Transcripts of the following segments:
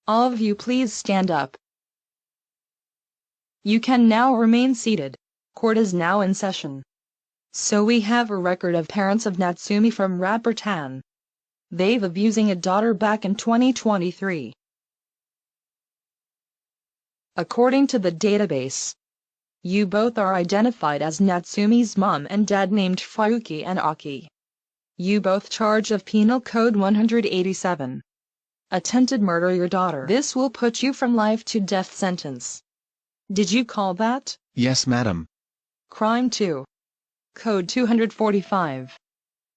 All of you please stand up. You can now remain seated. Court is now in session. So we have a record of parents of Natsumi from Rappertan. They've abusing a daughter back in 2023. According to the database, you both are identified as Natsumi's mom and dad named Fuyuki and Aki. You both charged of Penal Code 187. Attempted murder your daughter. This will put you from life to death sentence. Did you call that? Yes, madam. Crime 2. Code 245.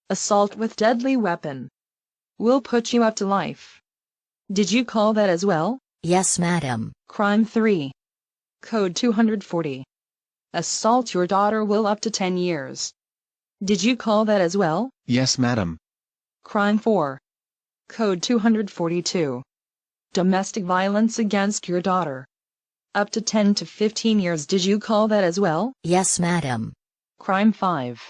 Assault with deadly weapon. Will put you up to life. Did you call that as well? Yes, madam. Crime 3. Code 240. Assault your daughter will up to 10 years. Did you call that as well? Yes, madam. Crime 4. Code 242. Domestic violence against your daughter. Up to 10 to 15 years. Did you call that as well? Yes, madam. Crime 5.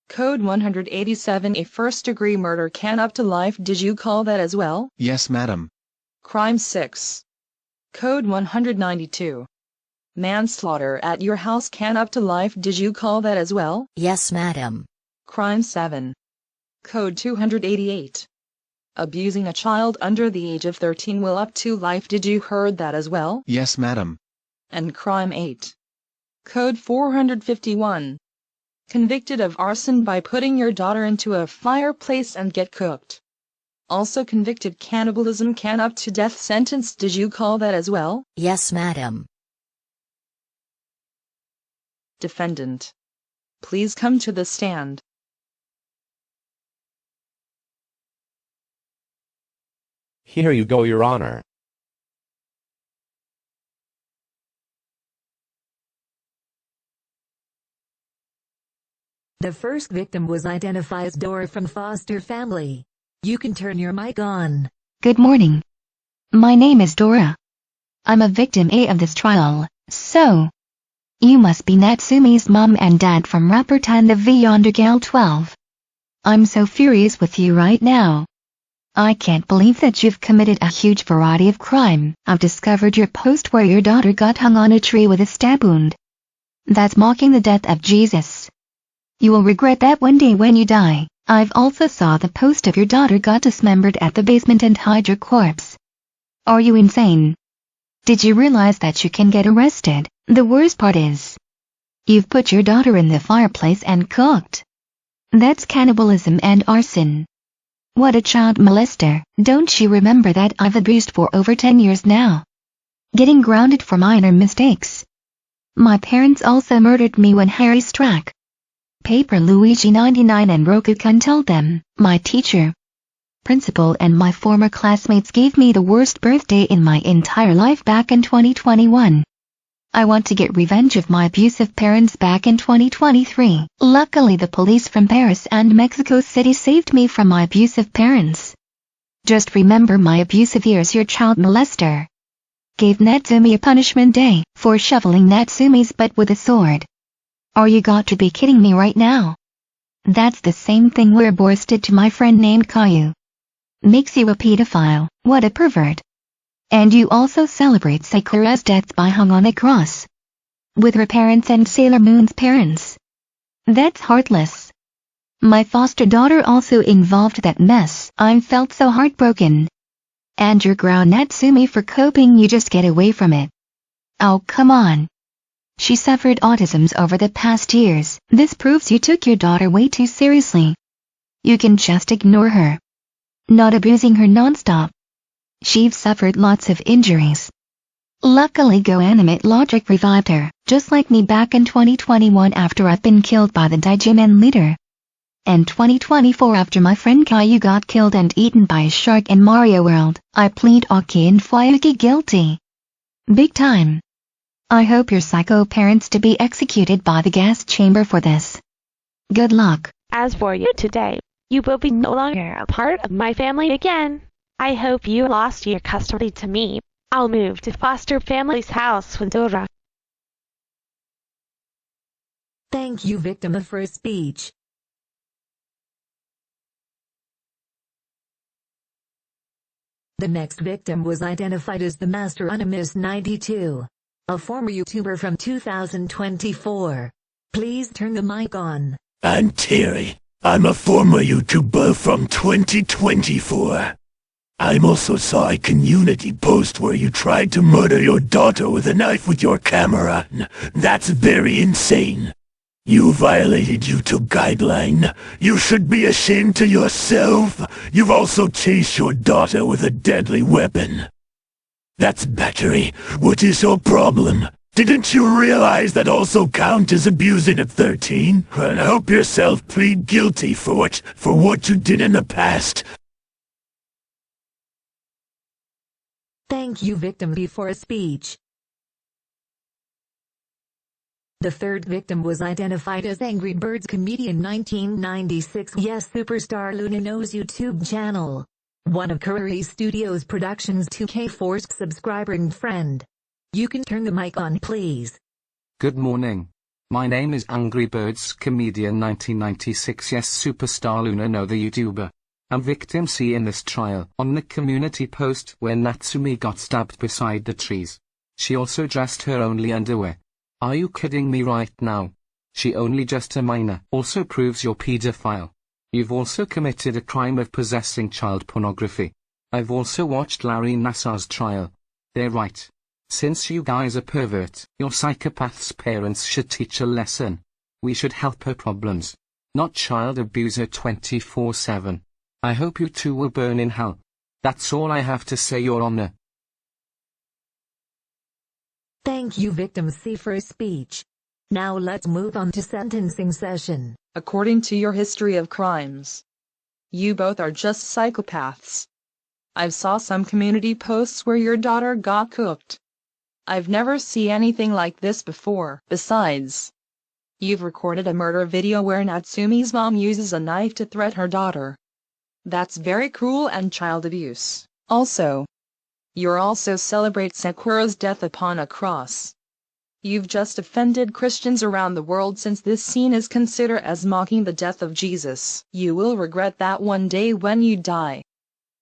Code 187. A first-degree murder can up to life. Did you call that as well? Yes, madam. Crime 6. Code 192. Manslaughter at your house can up to life. Did you call that as well? Yes, madam. Crime 7. Code 288. Abusing a child under the age of 13 will up to life. Did you heard that as well? Yes, madam. And crime 8. Code 451. Convicted of arson by putting your daughter into a fireplace and get cooked. Also convicted cannibalism can up to death sentence. Did you call that as well? Yes, madam. Defendant. Please come to the stand. Here you go, Your Honor. The first victim was identified as Dora from foster family. You can turn your mic on. Good morning. My name is Dora. I'm a victim A of this trial, so you must be Natsumi's mom and dad from Rappertan the V Yonder Gal 12. I'm so furious with you right now. I can't believe that you've committed a huge variety of crime. I've discovered your post where your daughter got hung on a tree with a stab wound. That's mocking the death of Jesus. You will regret that one day when you die. I've also saw the post of your daughter got dismembered at the basement and hide your corpse. Are you insane? Did you realize that you can get arrested? The worst part is, you've put your daughter in the fireplace and cooked. That's cannibalism and arson. What a child molester. Don't you remember that I've abused for over 10 years now? Getting grounded for minor mistakes. My parents also murdered me when Harry struck. Paper Luigi 99 and Roku-kun told them. My teacher, principal and my former classmates gave me the worst birthday in my entire life back in 2021. I want to get revenge of my abusive parents back in 2023. Luckily the police from Paris and Mexico City saved me from my abusive parents. Just remember my abusive years. Your child molester gave Natsumi a punishment day for shoveling Natsumi's butt with a sword. Are you got to be kidding me right now? That's the same thing Ouroboros did to my friend named Caillou. Makes you a pedophile. What a pervert. And you also celebrate Sakura's death by hung on a cross with her parents and Sailor Moon's parents. That's heartless. My foster daughter also involved that mess. I felt so heartbroken. And you're ground Natsumi for coping. You just get away from it. Oh come on. She suffered autism over the past years. This proves you took your daughter way too seriously. You can just ignore her. Not abusing her non-stop. She've suffered lots of injuries. Luckily Go Animate Logic revived her, just like me back in 2021 after I've been killed by the Digimon leader. And 2024 after my friend Caillou got killed and eaten by a shark in Mario World. I plead Aki and Fuyuki guilty. Big time. I hope your psycho parents to be executed by the gas chamber for this. Good luck. As for you today, you will be no longer a part of my family again. I hope you lost your custody to me. I'll move to foster family's house with Dora. Thank you, victim of first speech. The next victim was identified as the Master Animus 92, a former YouTuber from 2024. Please turn the mic on. I'm Terry. I'm a former YouTuber from 2024. I also saw a community post where you tried to murder your daughter with a knife with your camera. That's very insane. You violated YouTube guideline. You should be ashamed to yourself. You've also chased your daughter with a deadly weapon. That's battery. What is your problem? Didn't you realize that also count as abusing at 13? And help yourself plead guilty for what you did in the past. Thank you, victim B, for a speech. The third victim was identified as Angry Birds comedian 1996. Yes, Superstar Luna knows YouTube channel. One of Curry Studios Productions 2K4's subscriber and friend. You can turn the mic on, please. Good morning. My name is Angry Birds comedian 1996. Yes, Superstar Luna know the YouTuber. I'm victim C in this trial. On the community post where Natsumi got stabbed beside the trees. She also dressed her only underwear. Are you kidding me right now? She only just a minor. Also proves you're pedophile. You've also committed a crime of possessing child pornography. I've also watched Larry Nassar's trial. They're right. Since you guys are pervert, your psychopath's parents should teach a lesson. We should help her problems. Not child abuser 24/7. I hope you two will burn in hell. That's all I have to say, Your Honor. Thank you, victim C, for a speech. Now let's move on to sentencing session. According to your history of crimes, you both are just psychopaths. I've saw some community posts where your daughter got cooked. I've never seen anything like this before. Besides, you've recorded a murder video where Natsumi's mom uses a knife to threaten her daughter. That's very cruel and child abuse. Also, you also celebrate Sakura's death upon a cross. You've just offended Christians around the world since this scene is considered as mocking the death of Jesus. You will regret that one day when you die,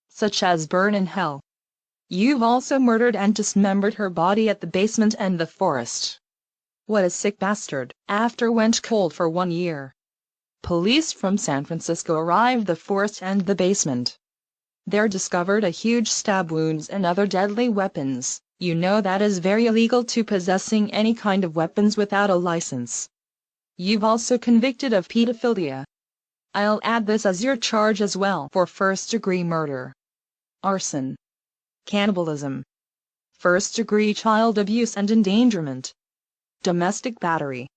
such as burn in hell. You've also murdered and dismembered her body at the basement and the forest. What a sick bastard. After went cold for 1 year. Police from San Francisco arrived the forest and the basement. There discovered a huge stab wounds and other deadly weapons. You know that is very illegal to possessing any kind of weapons without a license. You've also convicted of pedophilia. I'll add this as your charge as well for first-degree murder, arson, cannibalism, first-degree child abuse and endangerment, domestic battery,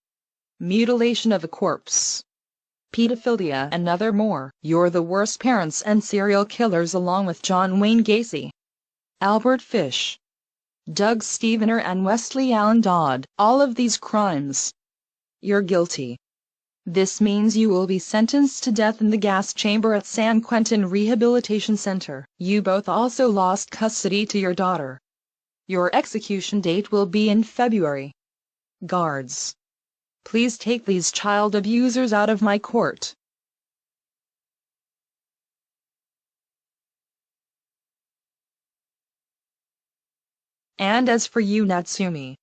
mutilation of a corpse, pedophilia and other more. You're the worst parents and serial killers along with John Wayne Gacy, Albert Fish, Doug Stevener and Wesley Allen Dodd. All of these crimes, you're guilty. This means you will be sentenced to death in the gas chamber at San Quentin Rehabilitation Center. You both also lost custody to your daughter. Your execution date will be in February. Guards, please take these child abusers out of my court. And as for you, Natsumi,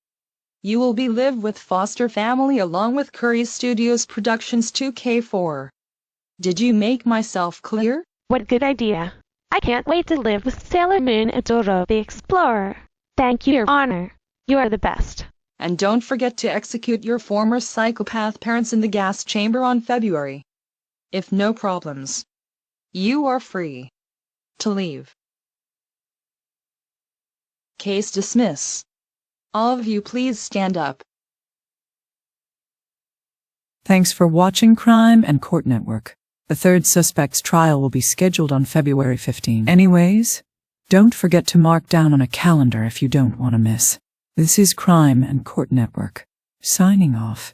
you will be live with foster family along with Curry Studios Productions 2K4. Did you make myself clear? What good idea. I can't wait to live with Sailor Moon and Dora the Explorer. Thank you, Your Honor. You are the best. And don't forget to execute your former psychopath parents in the gas chamber on February. If no problems, you are free to leave. Case dismiss. All of you please stand up. Thanks for watching Crime and Court Network. The third suspect's trial will be scheduled on February 15. Anyways, don't forget to mark down on a calendar if you don't want to miss. This is Crime and Court Network, signing off.